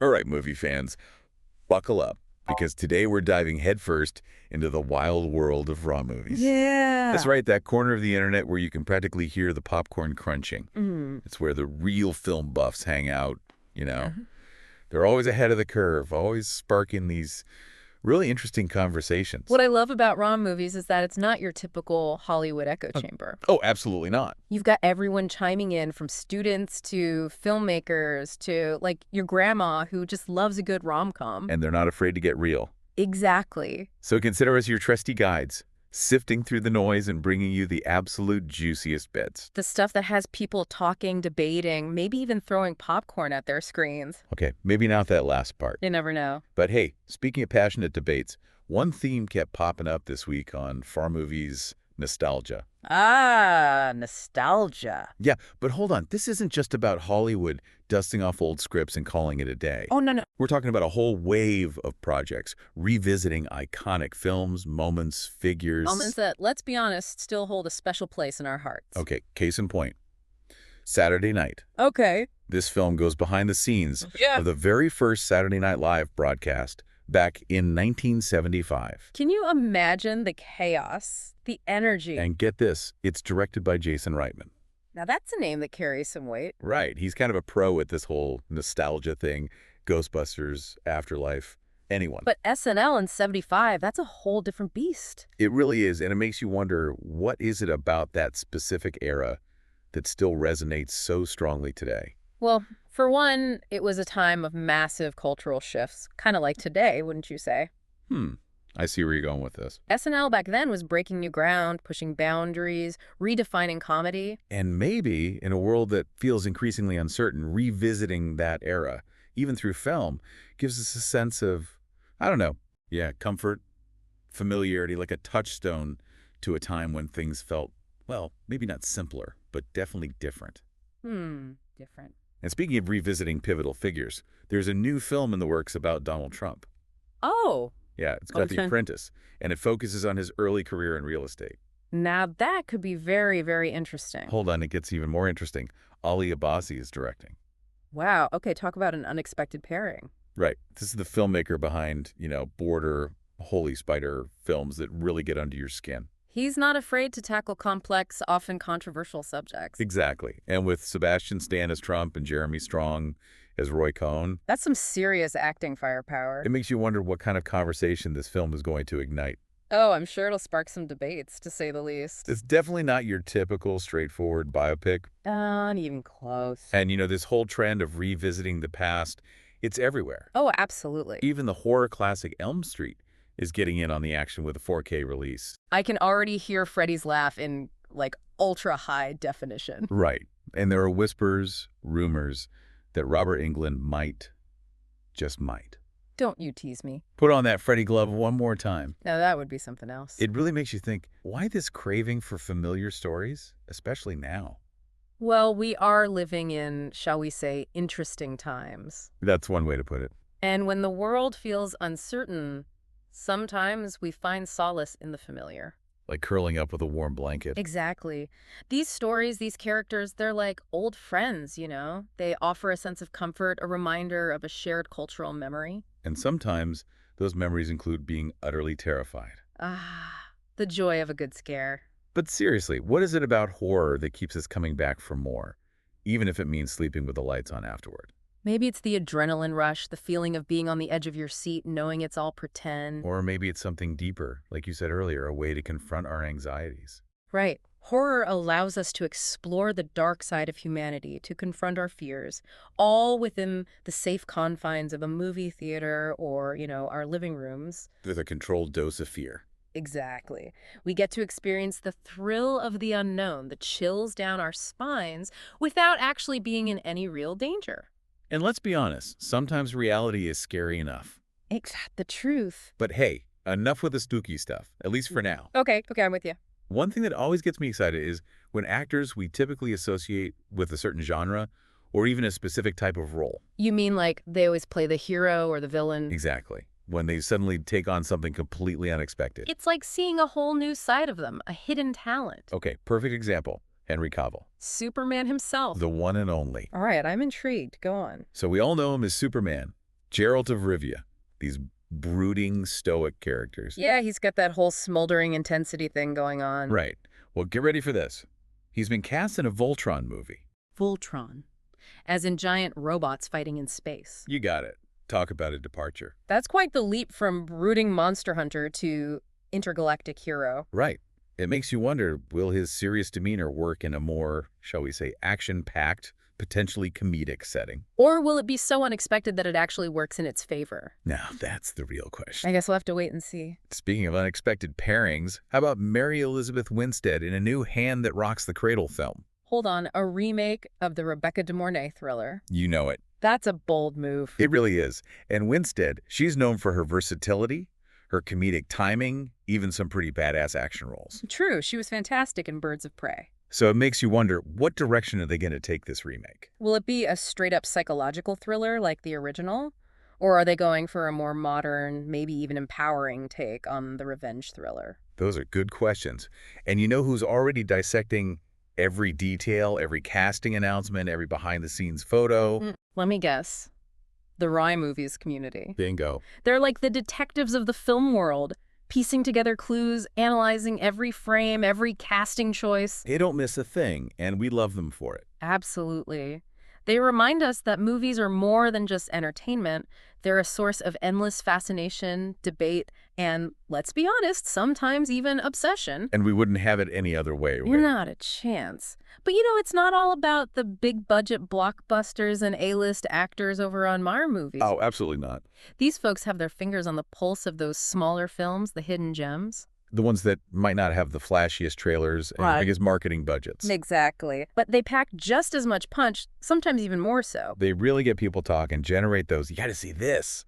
All right, movie fans, buckle up, because today we're diving headfirst into the wild world of raw movies. That's Yeah. right, that corner of the internet where you can practically hear the popcorn crunching. Mm. It's where the real film buffs hang out, you know. Uh-huh. They're always ahead of the curve, always sparking these really interesting conversations. What I love about raw movies is that it's not your typical Hollywood echo Uh, chamber. Oh, absolutely not. You've got everyone chiming in, from students to filmmakers to, like, your grandma who just loves a good rom-com. And they're not afraid to get real. Exactly. So consider us your trusty guides, sifting through the noise and bringing you the absolute juiciest bits. The stuff that has people talking, debating, maybe even throwing popcorn at their screens. Okay, maybe not that last part. You never know. But hey, speaking of passionate debates, one theme kept popping up this week on Far Movies nostalgia. Ah, nostalgia. Yeah, but hold on. This isn't just about Hollywood dusting off old scripts and calling it a day. Oh, no. We're talking about a whole wave of projects revisiting iconic films, moments, figures. Moments that, let's be honest, still hold a special place in our hearts. Okay, case in point. Saturday Night. Okay. This film goes behind the scenes Yeah. of the very first Saturday Night Live broadcast back in 1975. Can you imagine the chaos, the energy? And get this, it's directed by Jason Reitman. Now that's a name that carries some weight. Right, he's kind of a pro at this whole nostalgia thing, Ghostbusters, Afterlife, anyone. But SNL in 75, that's a whole different beast. It really is, and it makes you wonder, what is it about that specific era that still resonates so strongly today? Well, for one, it was a time of massive cultural shifts, kind of like today, wouldn't you say? I see where you're going with this. SNL back then was breaking new ground, pushing boundaries, redefining comedy. And maybe, in a world that feels increasingly uncertain, revisiting that era, even through film, gives us a sense of, I don't know, comfort, familiarity, like a touchstone to a time when things felt, well, maybe not simpler, but definitely different. Different. And speaking of revisiting pivotal figures, there's a new film in the works about Donald Trump. Oh, Yeah, it's called The okay. Apprentice, and it focuses on his early career in real estate. Now that could be very, very interesting. Hold on, it gets even more interesting. Ali Abbasi is directing. Wow. Okay, talk about an unexpected pairing. Right. This is the filmmaker behind, Border, Holy Spider films that really get under your skin. He's not afraid to tackle complex, often controversial subjects. Exactly. And with Sebastian Stan as Trump and Jeremy Strong as Roy Cohn, That's some serious acting firepower. it makes you wonder what kind of conversation this film is going to ignite. Oh, I'm sure it'll spark some debates, to say the least. It's definitely not your typical straightforward biopic. Not even close. And, this whole trend of revisiting the past, it's everywhere. Oh, absolutely. Even the horror classic Elm Street is getting in on the action with a 4K release. I can already hear Freddy's laugh in, like, ultra-high definition. Right. And there are whispers, rumors, that Robert Englund just might, Don't you tease me. put on that Freddy glove one more time. Now that would be something else. It really makes you think, why this craving for familiar stories, especially now? Well, we are living in, shall we say, interesting times. That's one way to put it. And when the world feels uncertain, sometimes we find solace in the familiar. Like curling up with a warm blanket. Exactly. These stories, these characters, they're like old friends, They offer a sense of comfort, a reminder of a shared cultural memory. And sometimes those memories include being utterly terrified. Ah, the joy of a good scare. But seriously, what is it about horror that keeps us coming back for more, even if it means sleeping with the lights on afterward? Maybe it's the adrenaline rush, the feeling of being on the edge of your seat, knowing it's all pretend. Or maybe it's something deeper, like you said earlier, a way to confront our anxieties. Right. Horror allows us to explore the dark side of humanity, to confront our fears, all within the safe confines of a movie theater or, our living rooms. With a controlled dose of fear. Exactly. We get to experience the thrill of the unknown, the chills down our spines, without actually being in any real danger. And let's be honest, sometimes reality is scary enough. The truth. But hey, enough with the spooky stuff, at least for now. Okay, I'm with you. One thing that always gets me excited is when actors we typically associate with a certain genre or even a specific type of role. You mean like they always play the hero or the villain? Exactly. When they suddenly take on something completely unexpected. It's like seeing a whole new side of them, a hidden talent. Okay, perfect example. Henry Cavill. Superman himself. The one and only. All right, I'm intrigued. Go on. So we all know him as Superman, Geralt of Rivia, these brooding, stoic characters. Yeah, he's got that whole smoldering intensity thing going on. Right. Well, get ready for this. He's been cast in a Voltron movie. Voltron, as in giant robots fighting in space. You got it. Talk about a departure. That's quite the leap from brooding monster hunter to intergalactic hero. Right. It makes you wonder, will his serious demeanor work in a more, shall we say, action-packed, potentially comedic setting? Or will it be so unexpected that it actually works in its favor? Now, that's the real question. I guess we'll have to wait and see. Speaking of unexpected pairings, how about Mary Elizabeth Winstead in a new Hand That Rocks the Cradle film? Hold on, a remake of the Rebecca de Mornay thriller. You know it. That's a bold move. It really is. And Winstead, she's known for her versatility, her comedic timing, even some pretty badass action roles. True, she was fantastic in Birds of Prey. So it makes you wonder, what direction are they going to take this remake? Will it be a straight-up psychological thriller like the original? Or are they going for a more modern, maybe even empowering take on the revenge thriller? Those are good questions. And you know who's already dissecting every detail, every casting announcement, every behind-the-scenes photo? Let me guess. The Rye Movies community. Bingo. They're like the detectives of the film world, piecing together clues, analyzing every frame, every casting choice. They don't miss a thing, and we love them for it. Absolutely. They remind us that movies are more than just entertainment. They're a source of endless fascination, debate, and, let's be honest, sometimes even obsession. And we wouldn't have it any other way. You're not a chance. But it's not all about the big-budget blockbusters and A-list actors over on Mar movies. Oh, absolutely not. These folks have their fingers on the pulse of those smaller films, the hidden gems. The ones that might not have the flashiest trailers and Right. biggest marketing budgets. Exactly. But they pack just as much punch, sometimes even more so. They really get people talking, generate those, you got to see this,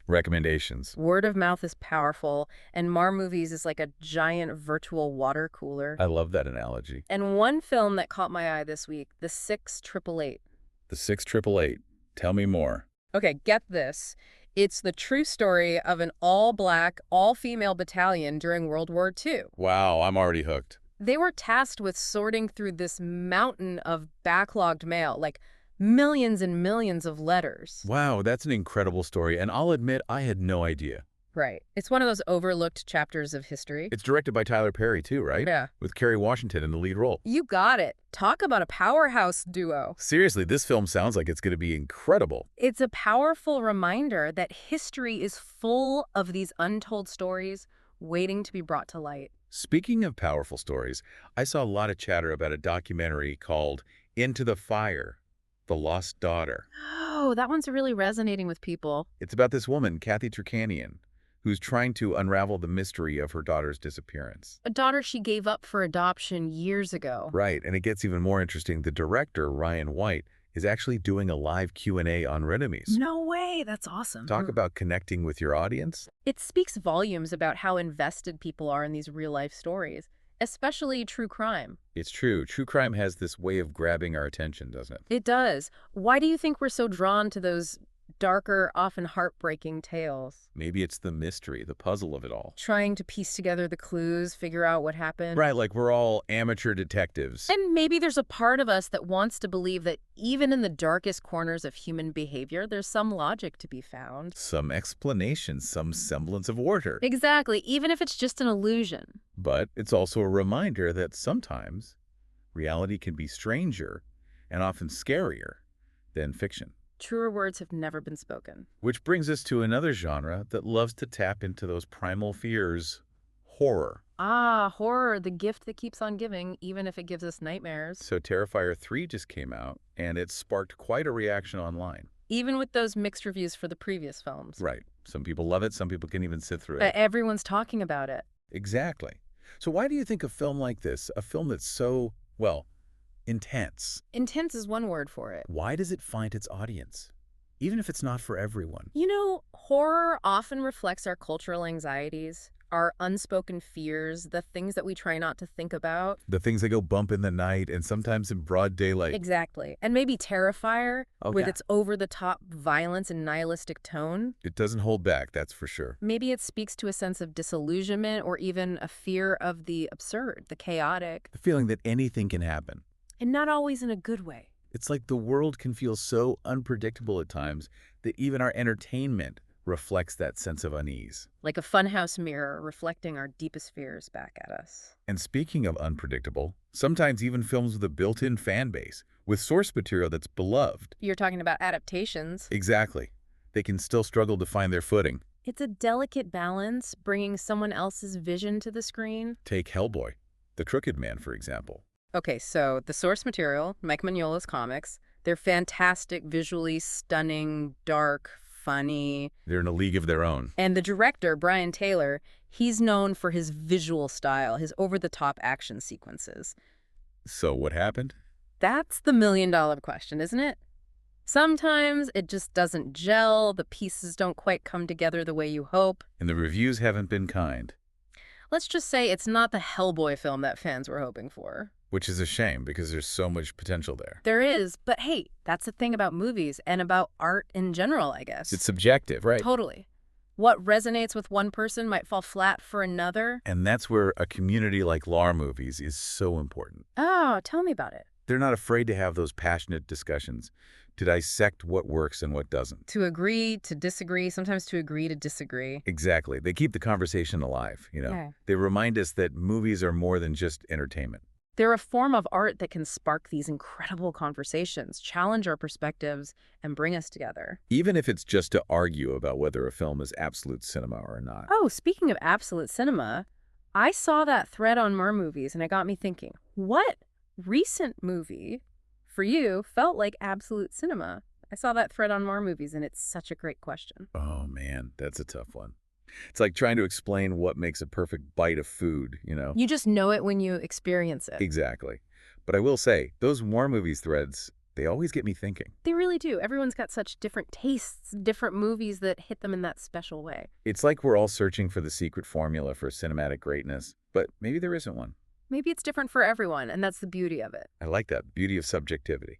recommendations. Word of mouth is powerful, and Mar Movies is like a giant virtual water cooler. I love that analogy. And one film that caught my eye this week, The 6888. The 6888. Tell me more. Okay, get this. It's the true story of an all-black, all-female battalion during World War II. Wow, I'm already hooked. They were tasked with sorting through this mountain of backlogged mail, like millions and millions of letters. Wow, that's an incredible story, and I'll admit I had no idea. Right. It's one of those overlooked chapters of history. It's directed by Tyler Perry, too, right? Yeah. With Kerry Washington in the lead role. You got it. Talk about a powerhouse duo. Seriously, this film sounds like it's going to be incredible. It's a powerful reminder that history is full of these untold stories waiting to be brought to light. Speaking of powerful stories, I saw a lot of chatter about a documentary called Into the Fire, The Lost Daughter. Oh, that one's really resonating with people. It's about this woman, Kathy Turkanian, who's trying to unravel the mystery of her daughter's disappearance. A daughter she gave up for adoption years ago. Right, and it gets even more interesting. The director, Ryan White, is actually doing a live Q&A on Renemies. No way, that's awesome. Talk about connecting with your audience. It speaks volumes about how invested people are in these real-life stories, especially true crime. It's true. True crime has this way of grabbing our attention, doesn't it? It does. Why do you think we're so drawn to those darker, often heartbreaking tales? Maybe it's the mystery, the puzzle of it all. Trying to piece together the clues, figure out what happened. Right, like we're all amateur detectives. And maybe there's a part of us that wants to believe that even in the darkest corners of human behavior, there's some logic to be found. Some explanation, some semblance of order. Exactly, even if it's just an illusion. But it's also a reminder that sometimes reality can be stranger and often scarier than fiction. Truer words have never been spoken. Which brings us to another genre that loves to tap into those primal fears, horror. Ah, horror, the gift that keeps on giving, even if it gives us nightmares. So Terrifier 3 just came out, and it sparked quite a reaction online. Even with those mixed reviews for the previous films. Right. Some people love it, some people can even sit through But it. everyone's talking about it. Exactly. So why do you think a film like this, a film that's so, well, intense, Intense is one word for it. why does it find its audience? Even if it's not for everyone. Horror often reflects our cultural anxieties, our unspoken fears, the things that we try not to think about. The things that go bump in the night and sometimes in broad daylight. Exactly. And maybe Terrifier, Oh, with yeah. its over-the-top violence and nihilistic tone. It doesn't hold back, that's for sure. Maybe it speaks to a sense of disillusionment or even a fear of the absurd, the chaotic, The feeling that anything can happen. and not always in a good way. It's like the world can feel so unpredictable at times that even our entertainment reflects that sense of unease. Like a funhouse mirror reflecting our deepest fears back at us. And speaking of unpredictable, sometimes even films with a built-in fan base, with source material that's beloved. You're talking about adaptations. Exactly. They can still struggle to find their footing. It's a delicate balance, bringing someone else's vision to the screen. Take Hellboy, The Crooked Man, for example. Okay, so the source material, Mike Mignola's comics, they're fantastic, visually stunning, dark, funny. They're in a league of their own. And the director, Brian Taylor, he's known for his visual style, his over-the-top action sequences. So what happened? That's the million-dollar question, isn't it? Sometimes it just doesn't gel, the pieces don't quite come together the way you hope. And the reviews haven't been kind. Let's just say it's not the Hellboy film that fans were hoping for. Which is a shame, because there's so much potential there. There is, but hey, that's the thing about movies and about art in general, I guess. It's subjective, right? Totally. What resonates with one person might fall flat for another. And that's where a community like LAR movies is so important. Oh, tell me about it. They're not afraid to have those passionate discussions, to dissect what works and what doesn't. To agree, to disagree, sometimes to agree to disagree. Exactly. They keep the conversation alive, Yeah. They remind us that movies are more than just entertainment. They're a form of art that can spark these incredible conversations, challenge our perspectives, and bring us together. Even if it's just to argue about whether a film is absolute cinema or not. Oh, speaking of absolute cinema, I saw that thread on Mar Movies, and it got me thinking, what recent movie for you felt like absolute cinema? I saw that thread on Mar Movies, and it's such a great question. Oh, man, that's a tough one. It's like trying to explain what makes a perfect bite of food, You just know it when you experience it. Exactly. But I will say, those War Movies threads, they always get me thinking. They really do. Everyone's got such different tastes, different movies that hit them in that special way. It's like we're all searching for the secret formula for cinematic greatness, but maybe there isn't one. Maybe it's different for everyone, and that's the beauty of it. I like that, beauty of subjectivity.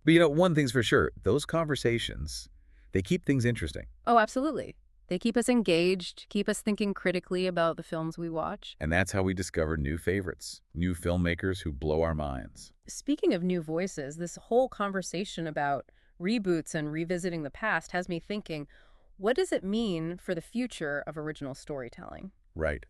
But one thing's for sure, those conversations, they keep things interesting. Oh, absolutely. They keep us engaged, keep us thinking critically about the films we watch. And that's how we discover new favorites, new filmmakers who blow our minds. Speaking of new voices, this whole conversation about reboots and revisiting the past has me thinking, what does it mean for the future of original storytelling? Right.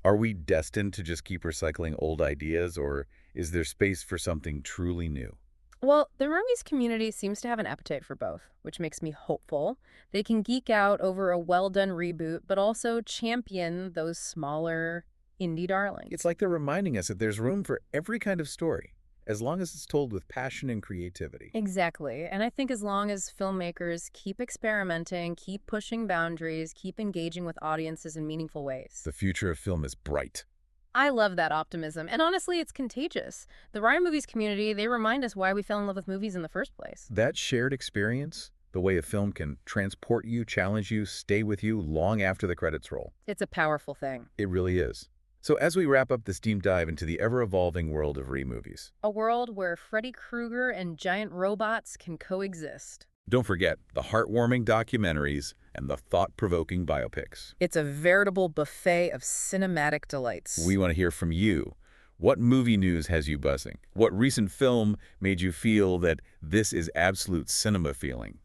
Are we destined to just keep recycling old ideas, or is there space for something truly new? Well, the Rumies community seems to have an appetite for both, which makes me hopeful. They can geek out over a well-done reboot, but also champion those smaller indie darlings. It's like they're reminding us that there's room for every kind of story, as long as it's told with passion and creativity. Exactly. And I think as long as filmmakers keep experimenting, keep pushing boundaries, keep engaging with audiences in meaningful ways. The future of film is bright. I love that optimism. And honestly, it's contagious. The Ryan Movies community, they remind us why we fell in love with movies in the first place. That shared experience, the way a film can transport you, challenge you, stay with you long after the credits roll. It's a powerful thing. It really is. So as we wrap up this deep dive into the ever-evolving world of re-movies, A world where Freddy Krueger and giant robots can coexist. don't forget the heartwarming documentaries and the thought-provoking biopics. It's a veritable buffet of cinematic delights. We want to hear from you. What movie news has you buzzing? What recent film made you feel that this is absolute cinema feeling?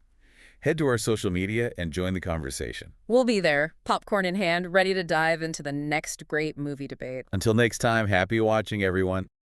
Head to our social media and join the conversation. We'll be there, popcorn in hand, ready to dive into the next great movie debate. Until next time, happy watching, everyone.